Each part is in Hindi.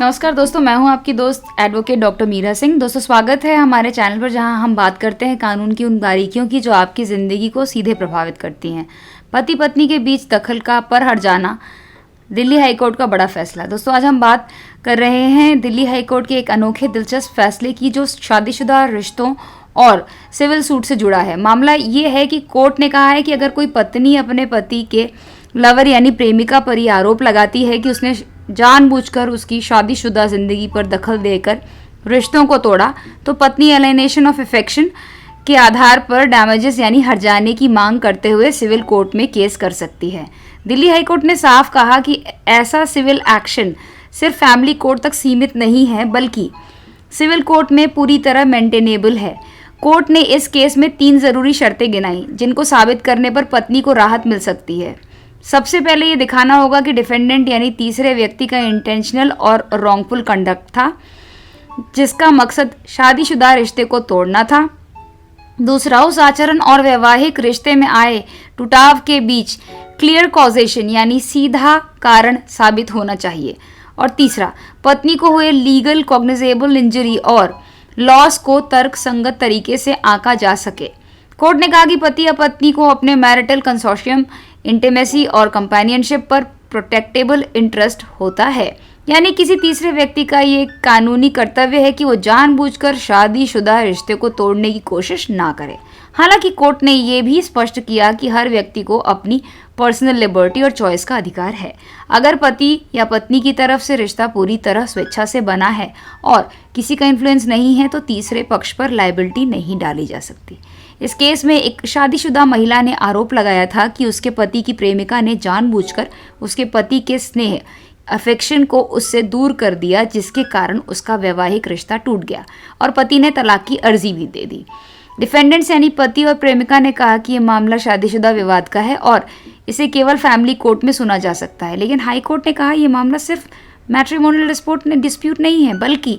नमस्कार दोस्तों, मैं हूं आपकी दोस्त एडवोकेट डॉक्टर मीरा सिंह। दोस्तों, स्वागत है हमारे चैनल पर जहां हम बात करते हैं कानून की उन बारीकियों की जो आपकी ज़िंदगी को सीधे प्रभावित करती हैं। पति पत्नी के बीच दखल का पर हट जाना, दिल्ली हाईकोर्ट का बड़ा फैसला। दोस्तों, आज हम बात कर रहे हैं दिल्ली हाईकोर्ट के एक अनोखे दिलचस्प फैसले की जो शादीशुदा रिश्तों और सिविल सूट से जुड़ा है। मामला ये है कि कोर्ट ने कहा है कि अगर कोई पत्नी अपने पति के लवर यानी प्रेमिका पर ही आरोप लगाती है कि उसने जानबूझकर उसकी शादीशुदा जिंदगी पर दखल देकर रिश्तों को तोड़ा, तो पत्नी एलिनेशन ऑफ अफेक्शन के आधार पर डैमेजेस यानी हर्जाने की मांग करते हुए सिविल कोर्ट में केस कर सकती है। दिल्ली हाईकोर्ट ने साफ कहा कि ऐसा सिविल एक्शन सिर्फ फैमिली कोर्ट तक सीमित नहीं है, बल्कि सिविल कोर्ट में पूरी तरह मेंटेनेबल है। कोर्ट ने इस केस में 3 जरूरी शर्तें गिनाई जिनको साबित करने पर पत्नी को राहत मिल सकती है। सबसे पहले ये दिखाना होगा कि डिफेंडेंट यानी तीसरे व्यक्ति का इंटेंशनल और रॉन्गफुल कंडक्ट था जिसका मकसद शादीशुदा रिश्ते को तोड़ना था। दूसरा, उस आचरण और वैवाहिक रिश्ते में आए टुटाव के बीच क्लियर कॉजेशन यानी सीधा कारण साबित होना चाहिए। और तीसरा, पत्नी को हुए लीगल कॉग्निजेबल इंजरी और लॉस को तर्कसंगत तरीके से आंका जा सके। कोर्ट ने कहा कि पति या पत्नी को अपने मैरिटल कंसोर्शियम, इंटीमेसी और कंपेनियनशिप पर प्रोटेक्टेबल इंटरेस्ट होता है, यानी किसी तीसरे व्यक्ति का ये कानूनी कर्तव्य है कि वो जानबूझकर शादीशुदा रिश्ते को तोड़ने की कोशिश ना करे। हालांकि कोर्ट ने ये भी स्पष्ट किया कि हर व्यक्ति को अपनी पर्सनल लिबर्टी और चॉइस का अधिकार है। अगर पति या पत्नी की तरफ से रिश्ता पूरी तरह स्वेच्छा से बना है और किसी का इन्फ्लुएंस नहीं है, तो तीसरे पक्ष पर लायबिलिटी नहीं डाली जा सकती। इस केस में एक शादीशुदा महिला ने आरोप लगाया था कि उसके पति की प्रेमिका ने जानबूझकर उसके पति के स्नेह अफेक्शन को उससे दूर कर दिया, जिसके कारण उसका वैवाहिक रिश्ता टूट गया और पति ने तलाक की अर्जी भी दे दी। डिफेंडेंट्स यानी पति और प्रेमिका ने कहा कि यह मामला शादीशुदा विवाद का है और इसे केवल फैमिली कोर्ट में सुना जा सकता है। लेकिन हाई कोर्ट ने कहा यह मामला सिर्फ मैट्रिमोनियल डिस्प्यूट नहीं है, बल्कि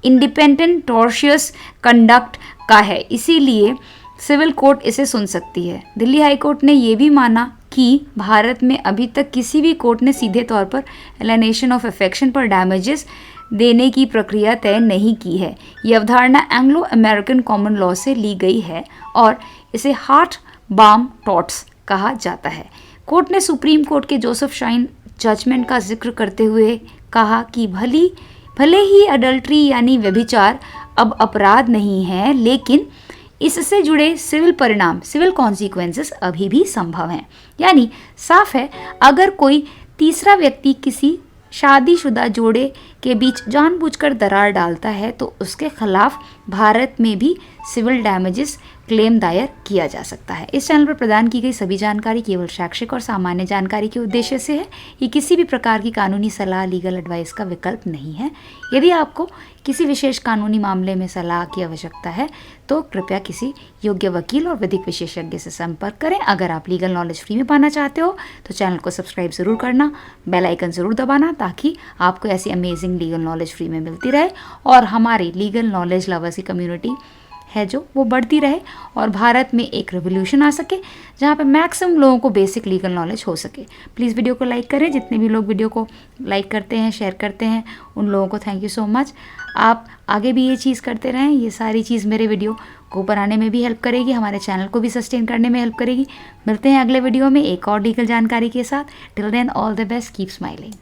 इंडिपेंडेंट टॉर्शियस कंडक्ट का है, इसीलिए सिविल कोर्ट इसे सुन सकती है। दिल्ली हाई कोर्ट ने यह भी माना कि भारत में अभी तक किसी भी कोर्ट ने सीधे तौर पर एलिनेशन ऑफ अफेक्शन पर डैमेजेस देने की प्रक्रिया तय नहीं की है। ये अवधारणा एंग्लो अमेरिकन कॉमन लॉ से ली गई है और इसे हार्ट बाम टॉट्स कहा जाता है। कोर्ट ने सुप्रीम कोर्ट के जोसेफ शाइन जजमेंट का जिक्र करते हुए कहा कि भले ही अडल्ट्री यानी व्यभिचार अब अपराध नहीं है, लेकिन इससे जुड़े सिविल परिणाम, सिविल कॉन्सिक्वेंसेस अभी भी संभव हैं। यानी साफ है, अगर कोई तीसरा व्यक्ति किसी शादीशुदा जोड़े के बीच जानबूझकर दरार डालता है, तो उसके खिलाफ भारत में भी सिविल डैमेजेस क्लेम दायर किया जा सकता है। इस चैनल पर प्रदान की गई सभी जानकारी केवल शैक्षिक और सामान्य जानकारी के उद्देश्य से है। ये किसी भी प्रकार की कानूनी सलाह, लीगल एडवाइस का विकल्प नहीं है। यदि आपको किसी विशेष कानूनी मामले में सलाह की आवश्यकता है, तो कृपया किसी योग्य वकील और विधिक विशेषज्ञ से संपर्क करें। अगर आप लीगल नॉलेज फ्री में पाना चाहते हो तो चैनल को सब्सक्राइब ज़रूर करना, बेल आइकन ज़रूर दबाना, ताकि आपको ऐसी अमेजिंग लीगल नॉलेज फ्री में मिलती रहे और हमारी लीगल नॉलेज लवर्स की कम्युनिटी है जो वो बढ़ती रहे और भारत में एक रेवोल्यूशन आ सके जहाँ पे मैक्सिमम लोगों को बेसिक लीगल नॉलेज हो सके। प्लीज़ वीडियो को लाइक करें। जितने भी लोग वीडियो को लाइक करते हैं, शेयर करते हैं, उन लोगों को थैंक यू सो मच। आप आगे भी ये चीज़ करते रहें। ये सारी चीज़ मेरे वीडियो को बनाने में भी हेल्प करेगी, हमारे चैनल को भी सस्टेन करने में हेल्प करेगी। मिलते हैं अगले वीडियो में एक और लीगल जानकारी के साथ। Till then all the best, keep smiling.